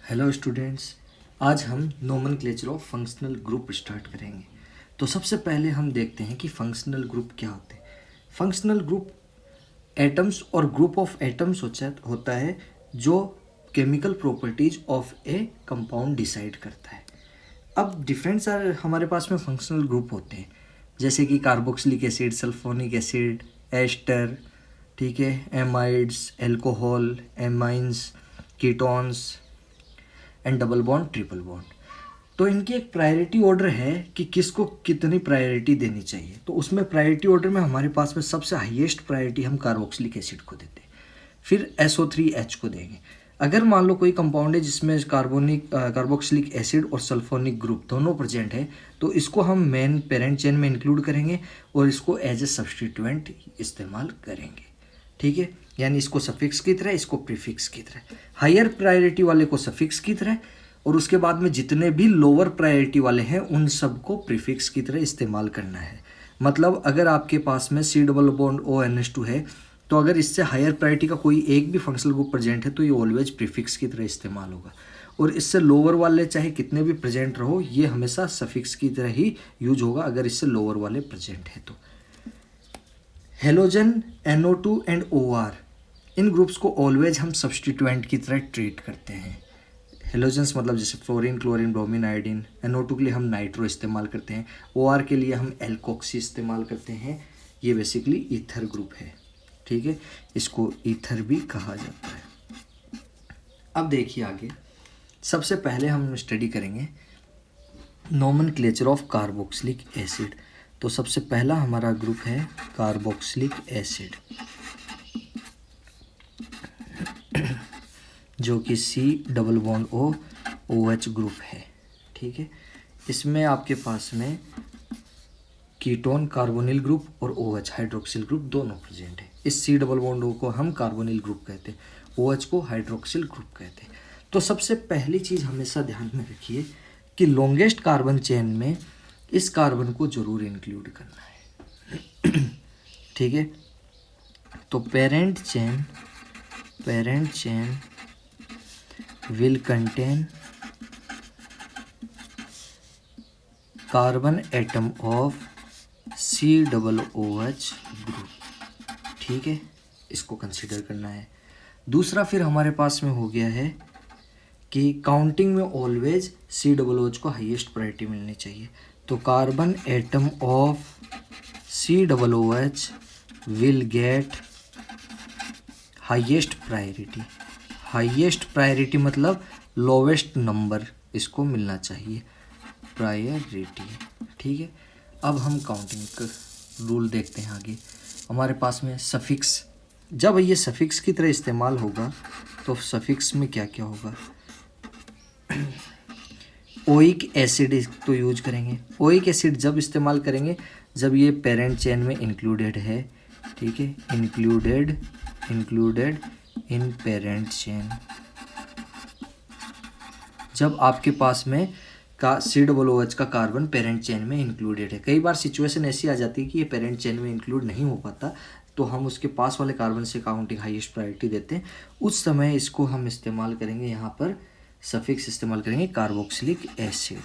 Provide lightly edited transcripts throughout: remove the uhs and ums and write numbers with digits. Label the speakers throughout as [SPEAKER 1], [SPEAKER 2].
[SPEAKER 1] Hello students, आज हम nomenclature of functional group start करेंगे। तो सबसे पहले हम देखते हैं कि फंक्शनल ग्रुप क्या होते हैं। फंक्शनल ग्रुप एटम्स और ग्रुप ऑफ एटम्स होता है जो chemical properties of A compound decide करता है। अब डिफरेंट सारे हमारे पास में फंक्शनल ग्रुप होते हैं, जैसे कि carboxylic acid, sulphonic acid, ester, ठीक है, amides, alcohol, amines, ketones and double bond, triple bond. तो इनकी एक प्रायोरिटी ऑर्डर है कि किसको कितनी प्रायोरिटी देनी चाहिए। तो उसमें प्रायोरिटी ऑर्डर में हमारे पास में सबसे हाईएस्ट प्रायोरिटी हम कार्बोक्सिलिक एसिड को देते हैं, फिर SO3H को देंगे। अगर मान लो कोई कंपाउंड है जिसमें कार्बोक्सिलिक एसिड और सल्फोनिक ग्रुप दोनों प्रेजेंट है, तो इसको हम मेन पेरेंट चेन में इंक्लूड करेंगे और इसको एज ए सब्स्टिट्यूएंट इस्तेमाल करेंगे। ठीक है, यानी इसको सफिक्स की तरह, इसको प्रीफिक्स की तरह, हायर प्रायोरिटी वाले को सफिक्स की तरह, और उसके बाद में जितने भी लोअर प्रायोरिटी वाले हैं उन सबको प्रीफिक्स की तरह इस्तेमाल करना है। मतलब अगर आपके पास में C डबल बॉन्ड ONH2 है, तो अगर इससे हायर प्रायोरिटी का कोई एक भी फंक्शनल ग्रुप प्रेजेंट है तो ये ऑलवेज प्रीफिक्स की तरह इस्तेमाल होगा, और इससे लोअर वाले चाहे कितने भी प्रेजेंट रहो ये हमेशा सफिक्स की तरह ही यूज होगा अगर इससे लोअर वाले प्रेजेंट है तो। Halogen, NO2 and OR, in groups को ऑलवेज हम सब्स्टिट्यूएंट की तरह ट्रीट करते हैं। हेलोजन्स मतलब जैसे fluorine, chlorine, bromine, iodine. NO2 के लिए हम नाइट्रो इस्तेमाल करते हैं। OR के लिए हम एल्कोक्सी इस्तेमाल करते हैं। ये बेसिकली ईथर ग्रुप है, ठीक है, इसको ईथर भी कहा जाता है। अब देखिए आगे, सबसे पहले हम स्टडी करेंगे नोमेनक्लेचर ऑफ कार्बोक्सिलिक एसिड। तो सबसे पहला हमारा ग्रुप है कार्बोक्सिलिक एसिड, जो कि C double bond OH group है। ठीक है, इसमें आपके पास में कीटोन कार्बोनिल ग्रुप और OH हाइड्रोक्सिल ग्रुप दोनों प्रेजेंट है। इस C डबल बॉन्ड O को हम कार्बोनिल ग्रुप कहते हैं, OH को हाइड्रोक्सिल ग्रुप कहते हैं। तो सबसे पहली चीज़ हमेशा ध्यान में रखिए कि लॉन्गेस्ट कार्बन चेन में इस कार्बन को जरूर इंक्लूड करना है। ठीक है, तो parent chain will contain carbon atom of COOH group। ठीक है, इसको कंसिडर करना है। दूसरा फिर हमारे पास में हो गया है कि काउंटिंग में ऑलवेज COOH को हाईएस्ट प्रायोरिटी मिलनी चाहिए। तो carbon atom of COOH will get highest priority. Highest priority मतलब लोवेस्ट नंबर इसको मिलना चाहिए, प्रायोरिटी। ठीक है, अब हम काउंटिंग का रूल देखते हैं आगे। हमारे पास में सफिक्स, जब ये सफिक्स की तरह इस्तेमाल होगा तो सफिक्स में क्या क्या होगा। ओइक एसिड तो यूज करेंगे। ओइक एसिड जब इस्तेमाल करेंगे जब ये पेरेंट चेन में इंक्लूडेड है। ठीक है, इंक्लूडेड इन पेरेंट चेन, जब आपके पास में का COOH का कार्बन पेरेंट चेन में इंक्लूडेड है। कई बार सिचुएशन ऐसी आ जाती है कि ये पेरेंट चेन में इंक्लूड नहीं हो पाता, तो हम उसके पास वाले कार्बन से काउंटिंग हाईएस्ट प्रायोरिटी देते हैं। उस समय इसको हम इस्तेमाल करेंगे, यहाँ पर सफिक्स इस्तेमाल करेंगे कार्बोक्सिलिक एसिड।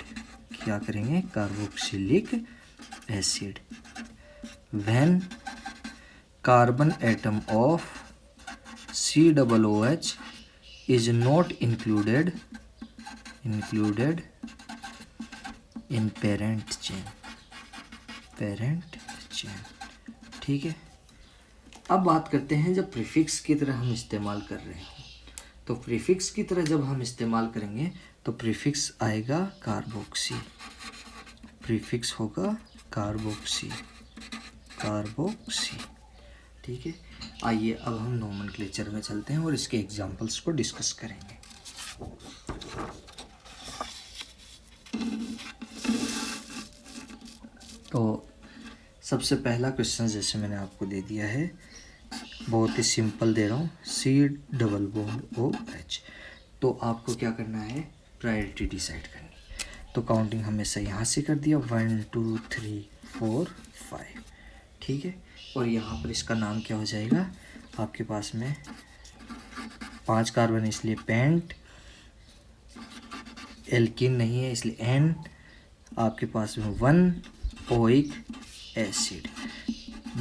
[SPEAKER 1] क्या करेंगे, carboxylic acid. When carbon atom of COOH is not included in parent chain। ठीक है, अब बात करते हैं जब प्रीफिक्स की तरह हम इस्तेमाल कर रहे हैं। तो प्रीफिक्स की तरह जब हम इस्तेमाल करेंगे तो प्रीफिक्स आएगा कार्बोक्सी, प्रीफिक्स होगा कार्बोक्सी। ठीक है, आइए अब हम नोमेनक्लेचर में चलते हैं और इसके एग्जांपल्स को डिस्कस करेंगे। तो सबसे पहला क्वेश्चन जैसे मैंने आपको दे दिया है, बहुत ही सिंपल दे रहा हूँ, C डबल बॉन्ड OH। तो आपको क्या करना है, प्रायोरिटी डिसाइड करनी। तो काउंटिंग हमेशा यहाँ से कर दिया, 1 2 3 4 5। ठीक है, और यहाँ पर इसका नाम क्या हो जाएगा, आपके पास में 5 कार्बन इसलिए पेंट, एल्कीन नहीं है, इसलिए एन आपके पास में 1 ओइक एसिड।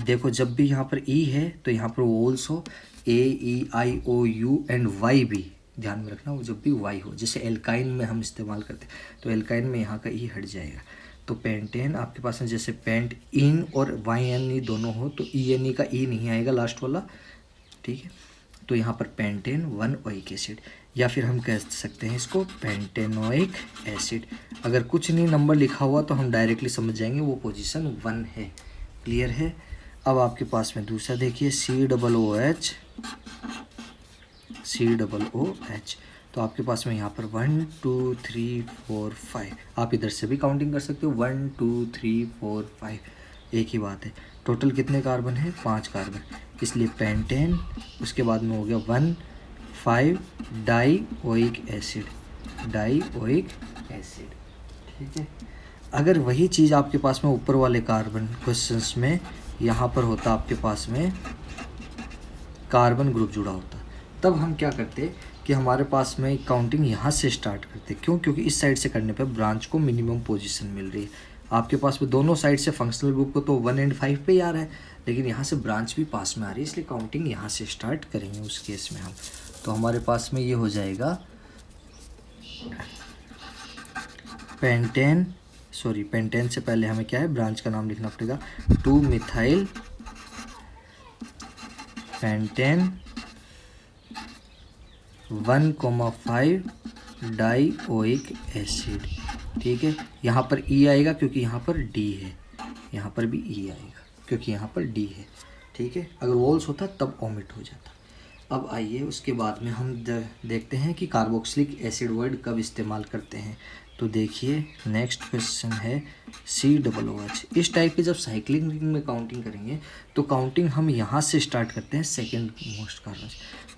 [SPEAKER 1] देखो जब भी यहाँ पर ई है तो यहाँ पर ऑल्सो AEIOU एंड वाई भी ध्यान में रखना, वो जब भी वाई हो, जैसे एल्काइन में हम इस्तेमाल करते हैं तो एल्काइन में यहाँ का ई हट जाएगा। तो पेंटेन आपके पास में जैसे पेंट इन और YNE दोनों हो तो ENE का ई नहीं आएगा लास्ट वाला, ठीक है। तो यहाँ पर पेंटेन 1 ओइक एसिड, या फिर हम कह सकते हैं इसको पेंटेनोइक एसिड। अगर कुछ नहीं नंबर लिखा हुआ तो हम डायरेक्टली समझ जाएंगे वो पोजीशन 1 है। क्लियर है। अब आपके पास में दूसरा देखिए COOH। तो आपके पास में यहाँ पर 1 2 3 4 5, आप इधर से भी काउंटिंग कर सकते हो, 1 2 3 4 5, एक ही बात है। टोटल कितने कार्बन है? 5 कार्बन, इसलिए पेंटेन, उसके बाद में हो गया 1 5 डाईओइक एसिड, ठीक है। अगर वही चीज़ आपके पास में ऊपर वाले कार्बन क्वेश्चंस में यहाँ पर होता आपके पास में कार्बन ग्रुप जुड़ा होता, तब हम क्या करते कि हमारे पास में काउंटिंग यहाँ से स्टार्ट करते। क्यों? क्योंकि इस साइड से करने पे ब्रांच को मिनिमम पोजीशन मिल रही है। आपके पास में दोनों साइड से फंक्शनल ग्रुप को तो 1 और 5 पे ही आ रहा है, लेकिन यहाँ से ब्रांच भी पास में आ रही है, इसलिए काउंटिंग यहाँ से स्टार्ट करेंगे उस केस में हम। तो हमारे पास में ये हो जाएगा पेंटेन से पहले हमें क्या है, ब्रांच का नाम लिखना पड़ेगा, 2 मिथाइल पेंटेन 1,5 डाईओइक एसिड, ठीक है। यहाँ पर ई आएगा क्योंकि यहाँ पर डी है, यहाँ पर भी ई आएगा क्योंकि यहाँ पर डी है, ठीक है। अगर वोल्स होता तब ओमिट हो जाता। अब आइए उसके बाद में हम देखते हैं कि कार्बोक्सिलिक एसिड वर्ड कब इस्तेमाल करते हैं। तो देखिए नेक्स्ट क्वेश्चन है COOH। इस टाइप के जब साइक्लिक में काउंटिंग करेंगे तो काउंटिंग हम यहाँ से स्टार्ट करते हैं सेकेंड मोस्ट कार्बन,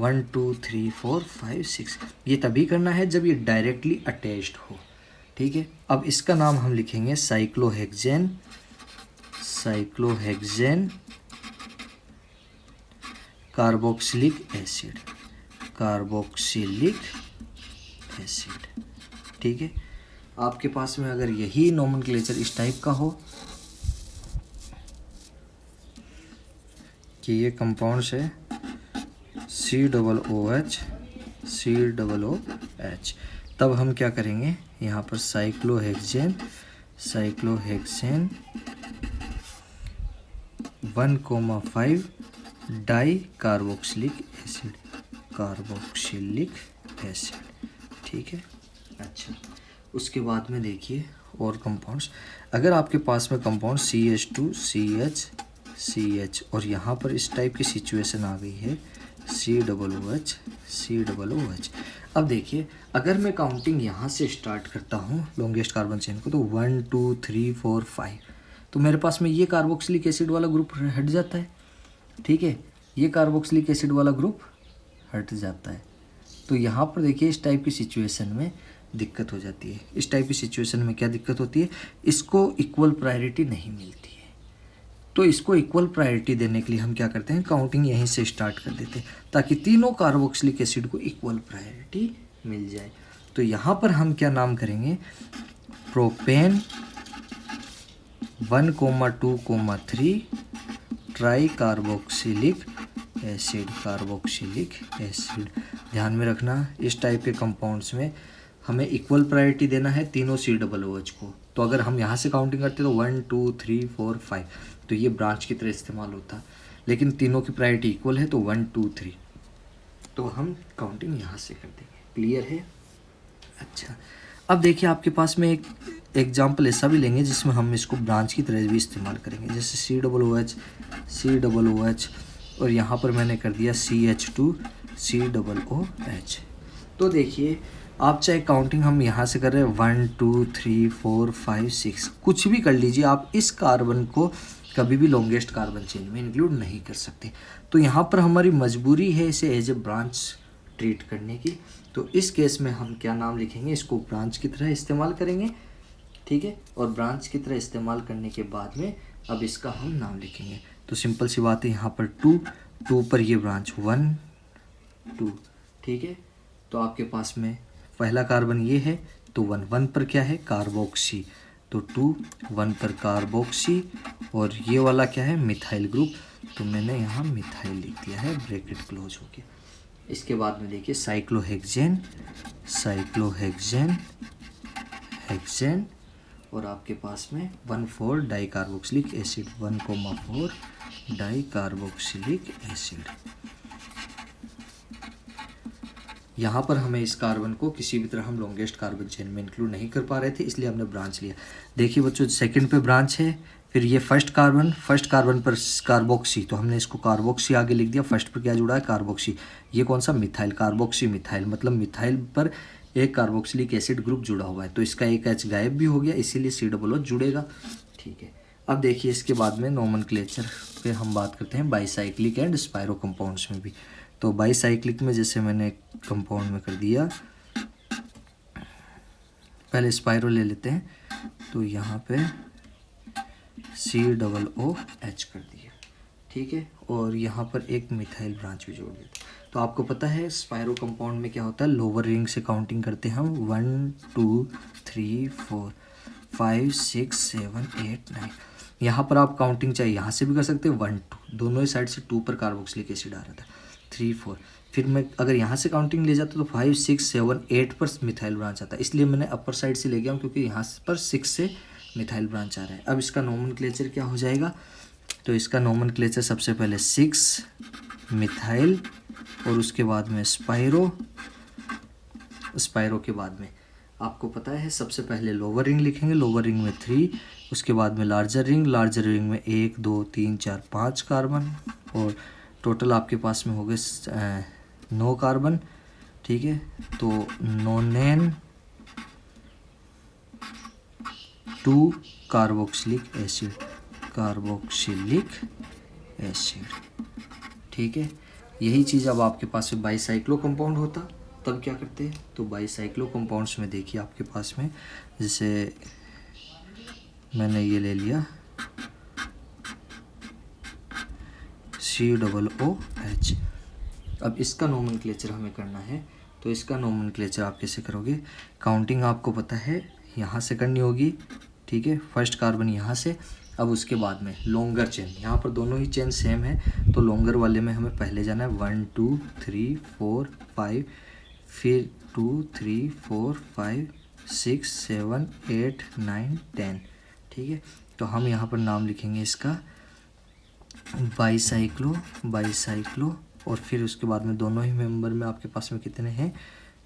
[SPEAKER 1] 1 2 3 4 5 6। ये तभी करना है जब ये डायरेक्टली अटैच्ड हो, ठीक है। अब इसका नाम हम लिखेंगे साइक्लोहेक्सेन कार्बोक्सिलिक एसिड, ठीक है। आपके पास में अगर यही नोमेनक्लेचर इस टाइप का हो कि ये कंपाउंड्स है COOH, तब हम क्या करेंगे, यहाँ पर साइक्लोहेक्सेन 1,5 डाई कार्बोक्सिलिक एसिड, ठीक है। अच्छा, उसके बाद में देखिए और कंपाउंड्स। अगर आपके पास में कंपाउंड CH2 CH और यहाँ पर इस टाइप की सिचुएशन आ गई है COOH। अब देखिए अगर मैं काउंटिंग यहाँ से स्टार्ट करता हूँ लॉन्गेस्ट कार्बन चेन को, तो 1 2 3 4 5, तो मेरे पास में ये कार्बोक्सिलिक एसिड वाला ग्रुप हट जाता है, ठीक है। ये कार्बोक्सिलिक एसिड वाला ग्रुप हट जाता है। तो यहाँ पर देखिए इस टाइप की सिचुएशन में दिक्कत हो जाती है। इस टाइप की सिचुएशन में क्या दिक्कत होती है, इसको इक्वल प्रायोरिटी नहीं मिलती है। तो इसको इक्वल प्रायोरिटी देने के लिए हम क्या करते हैं, काउंटिंग यहीं से स्टार्ट कर देते हैं ताकि तीनों कार्बोक्सिलिक एसिड को इक्वल प्रायोरिटी मिल जाए। तो यहाँ पर हम क्या नाम करेंगे, प्रोपेन 1,2,3 ट्राई कार्बोक्सिलिक एसिड। ध्यान में रखना इस टाइप के कंपाउंड्स में हमें इक्वल प्रायोरिटी देना है तीनों COOH को। तो अगर हम यहाँ से काउंटिंग करते तो 1 2 3 4 5, तो ये ब्रांच की तरह इस्तेमाल होता, लेकिन तीनों की प्रायोरिटी इक्वल है तो 1 2 3, तो हम काउंटिंग यहाँ से कर देंगे। क्लियर है। अच्छा, अब देखिए आपके पास में एक एग्जाम्पल ऐसा भी लेंगे जिसमें हम इसको ब्रांच की तरह भी इस्तेमाल करेंगे, जैसे COOH और यहाँ पर मैंने कर दिया CH2 COOH। तो देखिए आप चाहे काउंटिंग हम यहाँ से कर रहे हैं 1 2 3 4 5 6, कुछ भी कर लीजिए, आप इस कार्बन को कभी भी लॉन्गेस्ट कार्बन चेन में इंक्लूड नहीं कर सकते। तो यहाँ पर हमारी मजबूरी है इसे एज ए ब्रांच ट्रीट करने की। तो इस केस में हम क्या नाम लिखेंगे, इसको ब्रांच की तरह इस्तेमाल करेंगे, ठीक है। और ब्रांच की तरह इस्तेमाल करने के बाद में अब इसका हम नाम लिखेंगे। तो सिंपल सी बात है, यहाँ पर 2 पर ये ब्रांच 1 2, ठीक है। तो आपके पास में पहला कार्बन ये है, तो 1 पर क्या है, कार्बोक्सी, तो 2 1 पर कार्बोक्सी, और ये वाला क्या है, मिथाइल ग्रुप, तो मैंने यहाँ मिथाइल लिख दिया है, ब्रैकेट क्लोज हो गया। इसके बाद में देखिए साइक्लोहेक्सेन, हेक्सेन, और आपके पास में 1,4 डाइकार्बोक्सिलिक एसिड, 1,4 डाइकार्बोक्सिलिक एसिड। यहाँ पर हमें इस कार्बन को किसी भी तरह हम लॉन्गेस्ट कार्बन चेन में इंक्लूड नहीं कर पा रहे थे, इसलिए हमने ब्रांच लिया। देखिए बच्चों, सेकंड पे ब्रांच है, फिर ये फर्स्ट कार्बन पर कार्बोक्सी, तो हमने इसको कार्बोक्सी आगे लिख दिया। फर्स्ट पर क्या जुड़ा है, कार्बोक्सी। ये कौन सा, मिथाइल, कार्बोक्सी मिथाइल, मतलब मिथाइल पर एक कार्बोक्सिलिक एसिड ग्रुप जुड़ा हुआ है, तो इसका एक H गायब भी हो गया, इसीलिए COO जुड़ेगा। ठीक है, अब देखिए इसके बाद में नोमेनक्लेचर पे हम बात करते हैं बाईसाइक्लिक एंड स्पायरो कंपाउंड्स में भी। तो बाईसाइक्लिक में जैसे मैंने कंपाउंड में कर दिया, पहले स्पायरो ले लेते हैं, तो यहाँ पे COOH कर दिया। ठीक है, और यहाँ पर एक मिथाइल ब्रांच भी जोड़ देते हैं। तो आपको पता है स्पायरो कंपाउंड में क्या होता है, लोअर रिंग से काउंटिंग करते हैं हम, 1 2 3 4 5 6 7 8 9। यहाँ पर आप काउंटिंग चाहिए, यहाँ से भी कर सकते हैं, 1 2, दोनों ही साइड से 2 पर कार्बोक्सिलिक एसिड आ रहा था, 3 4, फिर मैं अगर यहाँ से काउंटिंग ले जाता तो 5 6 7 8 पर मिथाइल ब्रांच आता है, इसलिए मैंने अपर साइड से ले गया हूँ क्योंकि यहाँ पर 6 से मिथाइल ब्रांच आ रहा है। अब इसका नोमेनक्लेचर क्या हो जाएगा, तो इसका नोमेनक्लेचर सबसे पहले 6 मिथाइल, और उसके बाद में स्पायरो के बाद में आपको पता है सबसे पहले लोअर रिंग लिखेंगे, लोअर रिंग में 3, उसके बाद में लार्जर रिंग में 1 2 3 4 5 कार्बन, और टोटल आपके पास में हो गए 9 कार्बन। ठीक है, तो नोनेन 2 कार्बोक्सिलिक एसिड। ठीक है, यही चीज़ अब आपके पास में बाईसाइक्लो कंपाउंड होता तब क्या करते हैं, तो बाईसाइक्लो कंपाउंड्स में देखिए आपके पास में, जैसे मैंने ये ले लिया COOH। अब इसका नोमेनक्लेचर हमें करना है, तो इसका नोमेनक्लेचर आप कैसे करोगे, काउंटिंग आपको पता है यहाँ से करनी होगी। ठीक है, फर्स्ट कार्बन यहाँ से, अब उसके बाद में लॉन्गर चेन, यहाँ पर दोनों ही चेन सेम है, तो लॉन्गर वाले में हमें पहले जाना है 1 2 3 4 5, फिर 2 3 4 5 6 7 8 9 10। ठीक है, तो हम यहाँ पर नाम लिखेंगे इसका बाईसाइक्लो, और फिर उसके बाद में दोनों ही मेंबर में आपके पास में कितने हैं,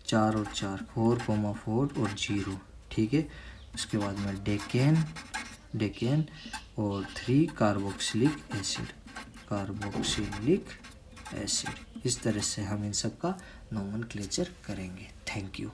[SPEAKER 1] 4 और 4, 4,4 और 0। ठीक है, उसके बाद में डेकेन और 3 कार्बोक्सिलिक एसिड। इस तरह से हम इन सब का नोमेनक्लेचर करेंगे। Thank you.